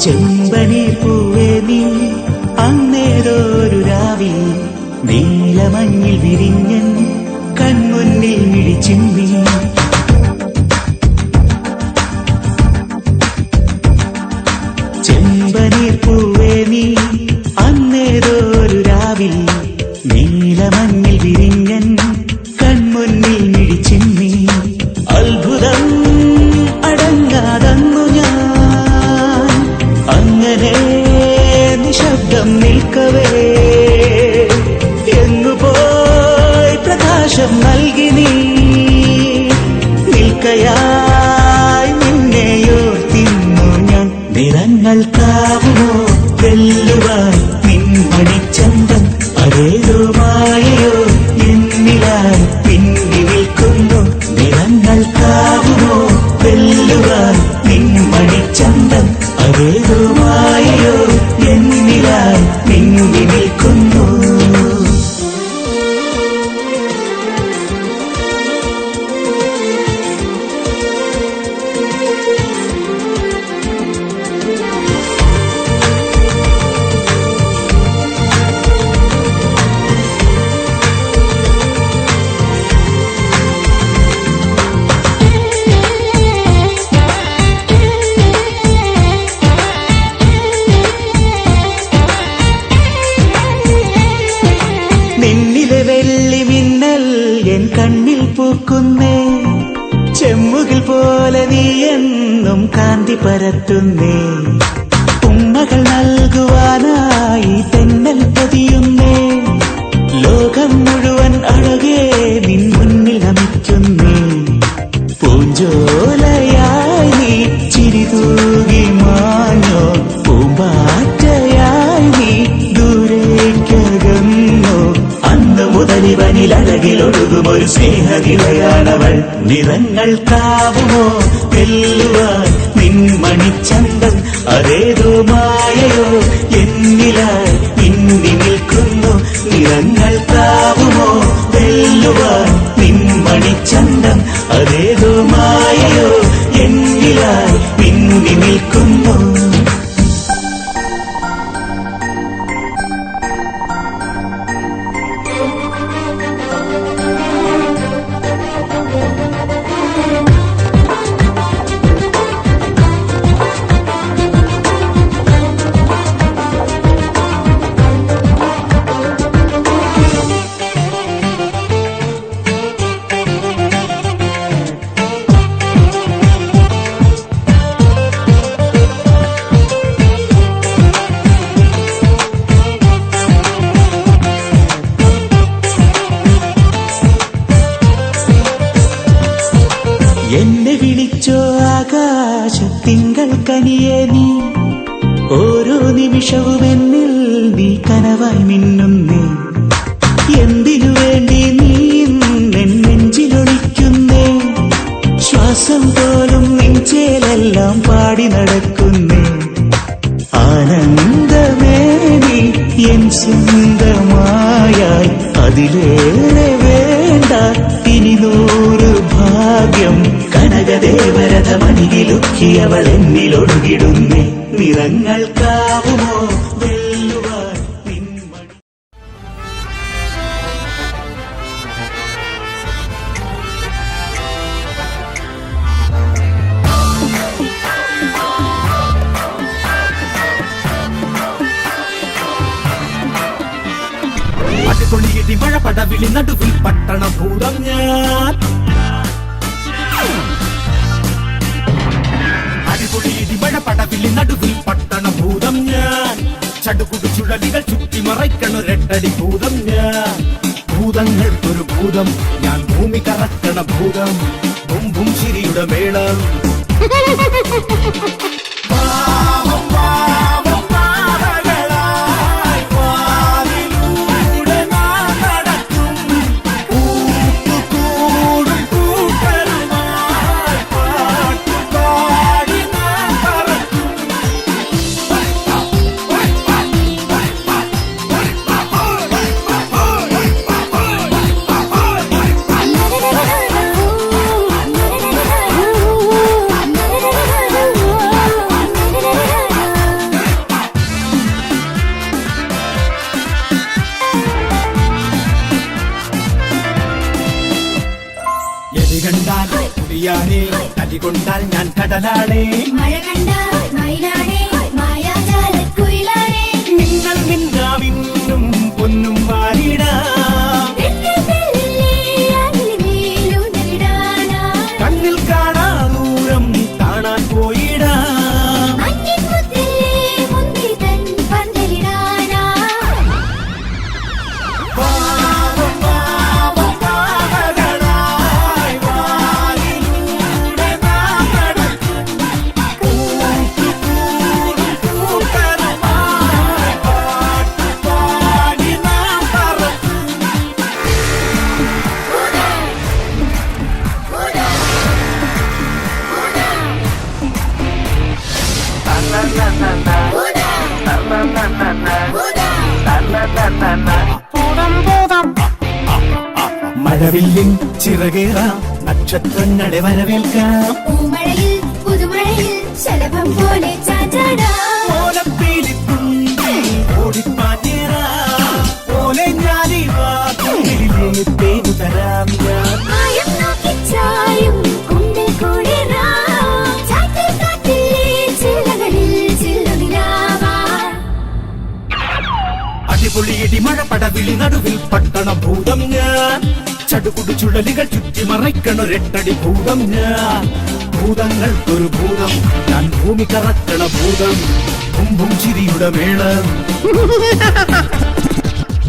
ചെമ്പനീർ പൂവേ നീ അന്നേതൊരു രാവിൽ നീലമഞ്ഞിൽ വിരിഞ്ഞൻ കൺമുന്നിൽ മിഴിച്ചിമ്മി. ചെമ്പനീർ പൂവേ നീ അന്നേതൊരു രാവിൽ നീലമഞ്ഞിൽ വിരിഞ്ഞൻ കൺമുന്നിൽ മിഴിച്ചിമ്മി. അത്ഭുതം അടങ്ങാതന്നു ഞാൻ അങ്ങനെ നിശബ്ദം നിൽക്കവേ എങ്ങുപോയി പ്രകാശം നൽകി നീ നിൽക്കയായി നിന്നെയോർത്തിന്നു ഞാൻ. നിറങ്ങൾക്കാവുമോ വെല്ലുവായി നിൻമണിച്ചന്തം അതേതോ മായയോ എന്നിലായി പിന്നി നിൽക്കുന്നു. നിറങ്ങൾക്കാവുമോ വെല്ലുവായി നിൻമണിച്ചന്തം അതേതോ മായയോ എന്നിലായി പിന്നി നിൽക്കുന്നു. നിന്നിലെ വെള്ളി മിന്നൽ എൻ കണ്ണിൽ പൂക്കുന്നേ ചെമ്മുകിൽ പോലെ നീ എന്നും കാന്തി പരത്തുന്നേ. ഉമ്മകൾ നൽകുവാനായി തെന്നൽ പൊതിയുന്നേ ലോകം മുഴുവൻ അഴകേ നിൻ മുന്നിൽ നമിക്കുന്നേ. പൂഞ്ചോലയായി നീ ചിരിതൂകി മാഞ്ഞോ പൂമ്പാറ്റയായി നീ ദൂരേക്കകന്നോ. അന്ന് മുതലിവനിലഴകിലൊഴുകുമൊരു സ്നേഹനിലയാണവൾ. നിറങ്ങൾക്കാവുമോ വെല്ലുവാൻ നിൻമണിച്ചന്തം അതേതോ മായയോ എന്നിലായി പിന്നി നിൽക്കുന്നു. നിറങ്ങൾക്കാവുമോ വെല്ലുവാൻ നിൻമണിച്ചന്തം അതേതോ മായയോ എന്നിലായി പിന്നി നിൽക്കുന്നു. എന്നെ വിളിച്ചോ ആകാശത്തിങ്കൾ കനിയേ നീ ഓരോ നിമിഷവും എന്നിൽ നീ കനവായി മിന്നുന്നേ. എന്തിനു വേണ്ടി നീ എൻ നെഞ്ചിലൊളിക്കുന്നേ ശ്വാസം പോലും നെഞ്ചേലെല്ലാം പാടി നടക്കുന്നേ. ആനന്ദമേ നീ എൻ സ്വന്തമായായി അതിലേറെ വേണ്ട ഇനി 100 ഭാഗ്യം. കനകദേവരഥമണികിലുക്കിയവൾ എന്നിലൊഴുകിടുന്നേ. നിറങ്ങൾക്കാവുമോ വെല്ലുവാൻ നിൻമണി. അടിപൊളിയിടി മഴ പടവിളി നടുവിൽ പട്ടണ ഭൂതം ഞാൻ. അടിപൊളിയിടി മഴ പടവിളി നടുവിൽ പട്ടണ ഭൂതം ഞാൻ. ചടുകുടു ചുഴലികൾ ചുറ്റിമറയ്ക്കണൊരെട്ടടി ഭൂതം ഞാൻ. ഭൂതങ്ങൾക്കൊരു ഭൂതം ഞാൻ ഭൂമി കറക്കണ ഭൂതം. ബുംബും ചിരിയുടെ മേളം. പിരിയാനേ കലി കൊണ്ടാൽ ഞാൻ കടലാണേ മഴ കണ്ടാൽ മയിലാണേ മായാജാലക്കുയിലാണേ നിങ്ങൾ മിന്നാമിന്നും പൊന്നും വാരിടാം കണ്ണിൽ കാണാ ദൂരം കാണാൻ പോയിടാം പാവം പാവം പാവകളായി വാനിലൂടെ നാം നടക്കും കൂട്ടുകൂടും കൂട്ടരുമായി പാട്ടുപാടി നാം പറക്കും മഴവില്ലിൻ ചിറകേറാം നക്ഷത്രങ്ങളെ വരവേൽക്കാം പൂമഴയിൽ പുതുമഴയിൽ ശലഭം പോലെ ചാഞ്ചാടാം ഓലപ്പീലിത്തുമ്പിൽ ഓടിപ്പാഞ്ഞേറാം ഓലെ ഞാനീ വാക്കുകളിലെ പേരു തരാം ഞാൻ മായം നോക്കി ചായും കുണ്ടിൽ കൂടിറാം ചാറ്റൽ കാറ്റിലെ ചില്ലകളിൽ ചില്ലുനിലാവാം അടിപൊളി ഇടിമഴ പടവിളി നടുവിൽ പട്ടണ ഭൂതം ഞാൻ ചടുകുടു ചുഴലികൾ ചുറ്റി മറയ്ക്കണൊരെട്ടടി ഭൂതം ഞാൻ ഭൂതങ്ങൾക്കൊരു ഭൂതം ഞാൻ ഭൂമി കറക്കണ ഭൂതം കുംഭും ചിരിയുടെ മേളം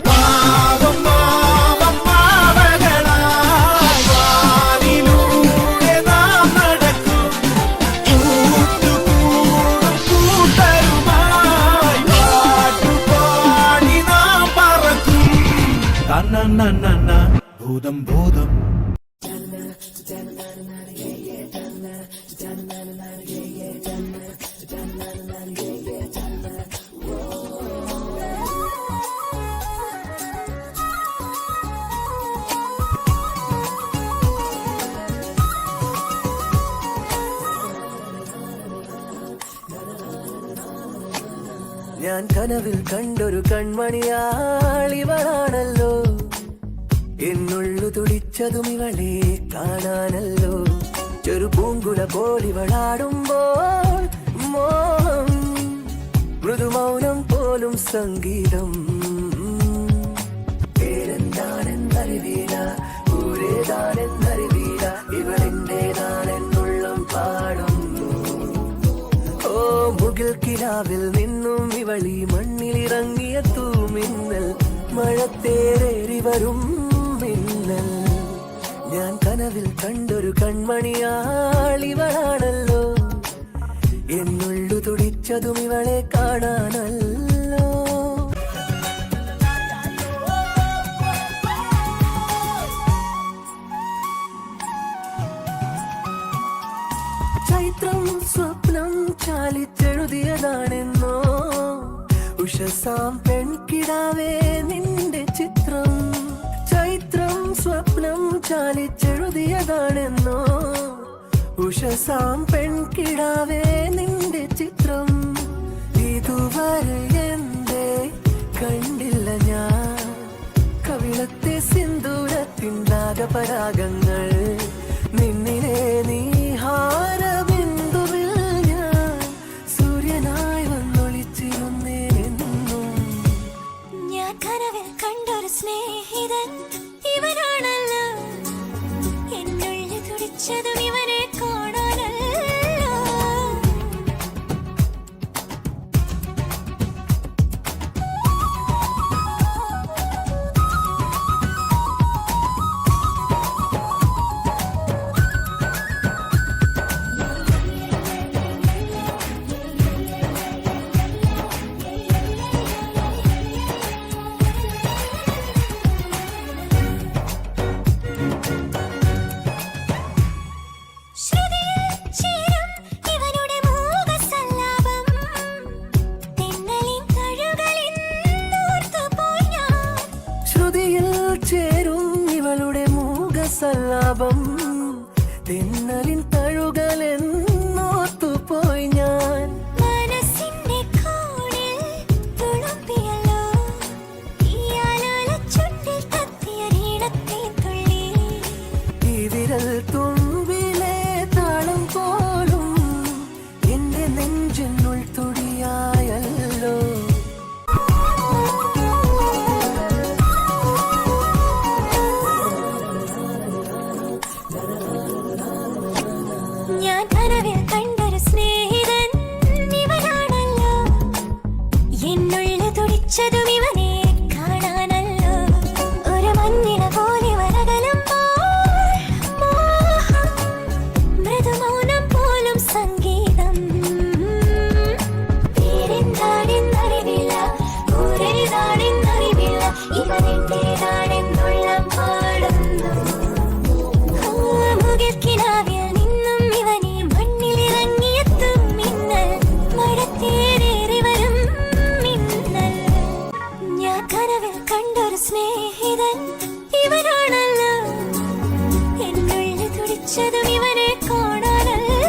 പാവം പാവം പാവകളായി വാനിലൂടെ നാം നടക്കും കൂട്ടുകൂടും കൂട്ടരുമായി പാട്ടുപാടി നാം പറക്കും തന്നന്ന ഭൂതം ഭൂതം ഞാൻ കനവിൽ കണ്ടൊരു കൺമണിയാളിവളാണല്ലോ എന്നുള്ളു തുടിച്ചതും ഇവളെ കാണാനല്ലോ ചെറു പൂങ്കുല പോലിവളാടുമ്പോൾ മോഹം മൃദുമൗനം പോലും സംഗീതം പേരെന്താണെന്നറിവീല ഊരേതാണെന്നറിവീല ഇവളെന്റേതാണെന്നുള്ളം പാടുന്നു ഓ മുകിൽ കിനാവിൽ നിന്നും ഇവളി മണ്ണിലിറങ്ങിയ തൂമിന്നൽ മഴത്തേറേറി വരും മിന്നൽ ഞാൻ കനവിൽ കണ്ടൊരു കൺമണിയാളിവളാണല്ലോ എന്നുള്ളു തുടിച്ചതും ഇവളെ കാണാനല്ലോ ചൈത്രം സ്വപ്നം ചാലിച്ചെഴുതിയതാണെന്നോ ഉഷസാം പെൺകിടാവേ നിന്റെ ചിത്രം ചൈത്രം സ്വപ്നം ചാലിച്ചെഴുതിയതാണെന്നോ ഉഷസാം പെൺകിടാവേ നിന്റെ ചിത്രം ഇതുവരെ എന്തേ കണ്ടില്ല ഞാൻ കവിളത്തെ സിന്ദൂരത്തിൻ രാഗപരാഗങ്ങൾ നിന്നിലെ നീഹാരബിന്ദുവിൽ ഞാൻ സൂര്യനായി വന്നൊളിച്ചിരുന്നേനെന്നും ഞാൻ കനവിൽ കണ്ടൊരു സ്നേഹിതൻ ഇവനാണല്ലോ എന്നുള്ളിൽ തുടിച്ചതും ഇവനെ കാണാനല്ലോ സല്ലാപം തെന്നലിൻ തഴുകലെന്നോത്തുപോയി ഞാൻ മനസ്സിന്റെ കോണിൽ തുളുമ്പിയല്ലോ ഈ ആലോല ചുണ്ടിൽ തത്തിയ ഈണത്തിൻ തുള്ളി ഈ വിരൽ തുമ്പിലെ ഞാൻ കനവിൽ കണ്ടൊരു സ്നേഹിതൻ ഇവനാണല്ലോ എന്നുള്ളിൽ തുടിച്ചതും ഇവനെ കാണാനല്ലോ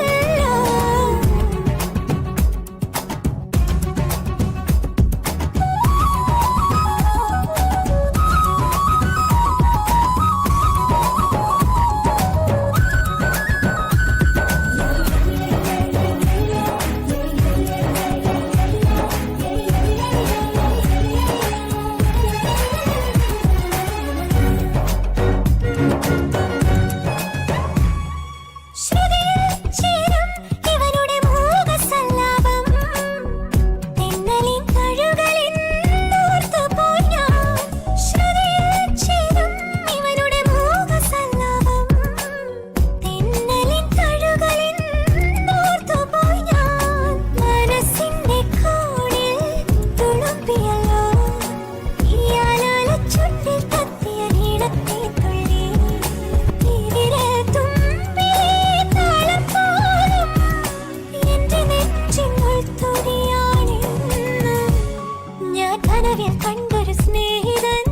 കണ്ടൊരു സ്നേഹിതൻ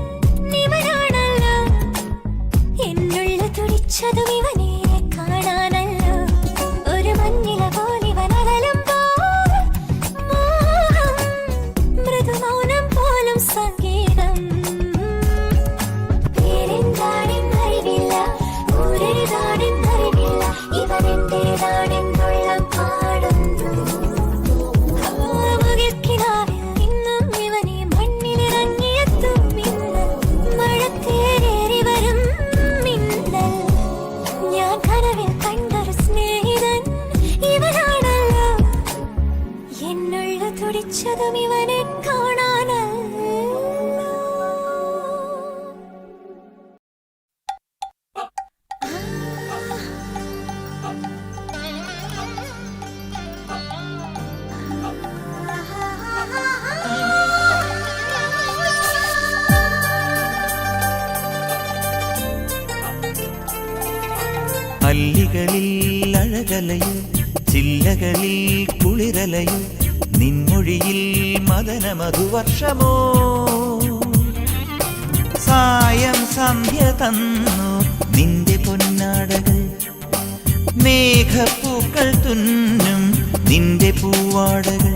ഇവനാണല്ലോ എന്നുള്ളിൽ തുടിച്ചതും ഇവനെ കാണാനല്ലോ ഒരു മഞ്ഞില പോലിവനകലുമ്പോൾ മോഹം മൃദുമൗനം പോലും സംഗീതം പേരെന്താണെന്നറിവില്ല ഊരേതാണെന്നറിവില്ല ഇവനെന്റേതാണെന്നുള്ള പാടുന്നു തുടിച്ചതും ഇവനെ കാണാനല്ലോ അല്ലികളിൽ അഴകലയും ചില്ലകളിൽ കുളിരലയും നിൻമൊഴിയിൽ മദന മധുവർഷമോ സായം സന്ധ്യ തന്നു നിന്റെ പൊന്നാടകൾ മേഘപ്പൂക്കൾ തുന്നും നിന്റെ പൂവാടകൾ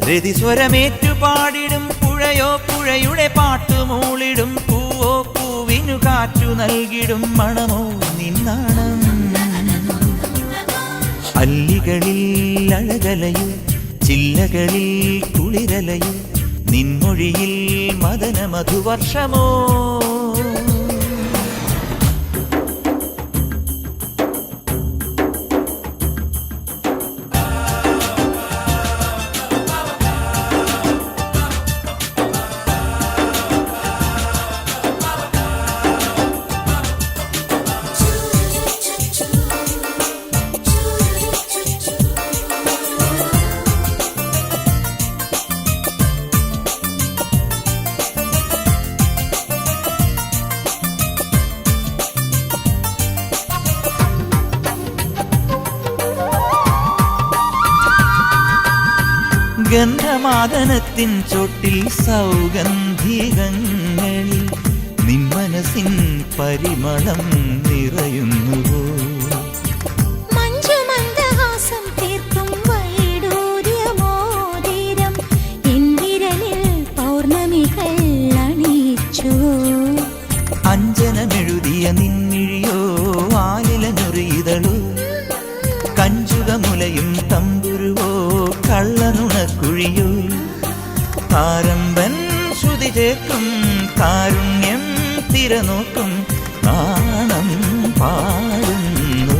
രതിസ്വരമേറ്റു പാടിടും പുഴയോ പുഴയുടെ പാട്ടുമൂളിടും പൂവോ പൂവിനു കാറ്റു നൽകിടും മണമോ നിന്നാണം അല്ലികളിൽ അഴകലയും ചില്ലകളിൽ കുളിരലയും നിൻമൊഴിയിൽ മദന മധുവർഷമോ ഗന്ധമാദനത്തിൻ ചോട്ടിൽ സൗഗന്ധികങ്ങളിൽ നിൻമനസിൻ പരിമളം നിറയുന്നുവോ മഞ്ജുമന്ദഹാസം തീർക്കും വൈഡൂര്യമോതിരം എന്തിരലിൽ പൗർണമികൾ അണിയിച്ചു അഞ്ജനമെഴുതിയ നിന്നിഴിയോ ആലിലഞ്ഞൊറിയിതളോ കഞ്ചുകമുലയും തമ്പുരുവോ കള്ളനുണക്കുഴിയോ താരമ്പൻ ശ്രുതി ചേർക്കും കാരുണ്യം തിരനോക്കും നാണം പാടുന്നു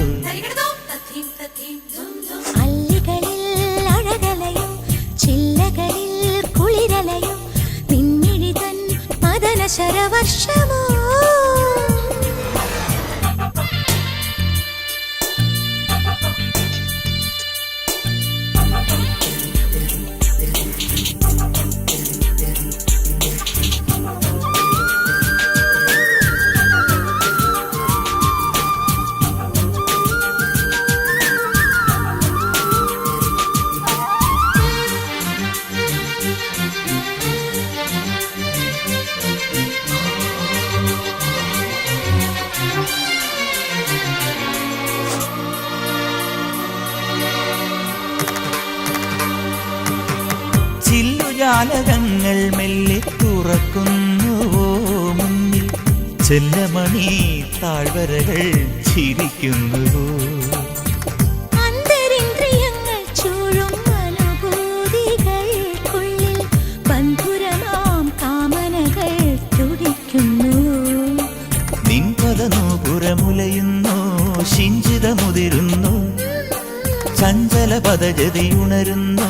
അല്ലികളിൽ അഴകലയും ചില്ലകളിൽ കുളിരലയും നിന്നിഴിതൻ മദന ശരവർഷമോ ജാലകങ്ങൾ മെല്ലെ തുറക്കുന്നുവോ മുന്നിൽ ചെല്ലമണി താഴ്വരകൾ ചിരിക്കുന്നുവോ അന്തരിന്ദ്രിയങ്ങൾ ചൂഴും അനുഭൂതികൾക്കുള്ളിൽ ബന്ധുരമാം കാമനകൾ തുടിക്കുന്നു നിൻപദനൂപുരമുലയുന്നു ശിഞ്ചിതമുതിരുന്നു ചഞ്ചല പദജതി ഉണരുന്നു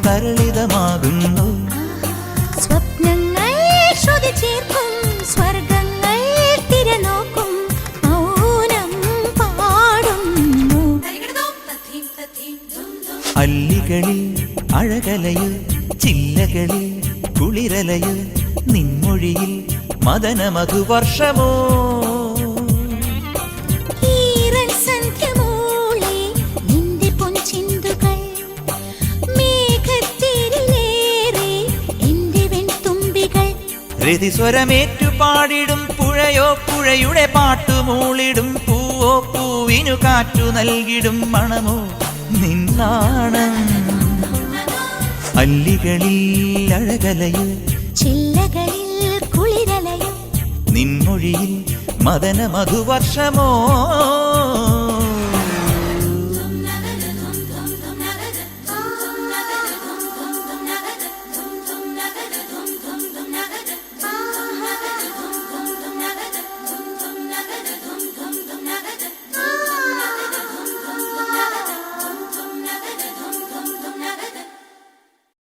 തരളിതമാകുന്നു സ്വപ്നങ്ങൾ ശ്രുതി ചേർക്കും സ്വർഗങ്ങൾ തിരനോക്കും മൗനം പാടുന്നു അല്ലികളിൽ അഴകലയിൽ ചില്ലകളിൽ കുളിരലയിൽ നിൻമൊഴിയിൽ മദന മധുവർഷമോ ഈറൻ സന്ധ്യമൂളി നിന്റെ പൊൻചിന്തുകൾ മേഘത്തിരിലേറി എന്റെ വെൺതുമ്പികൾ രതിസ്വരമേറ്റു പാടിടും പുഴയോ പുഴയുടെ പാട്ടുമൂളിടും പൂവോ പൂവിനു കാറ്റു നൽകിടും മണമോ നിന്നാണം അല്ലികളിൽ അഴകലയിൽ ചില്ലകളിൽ കുളിരലയും നിൻമൊഴിയിൽ മദന മധുവർഷമോ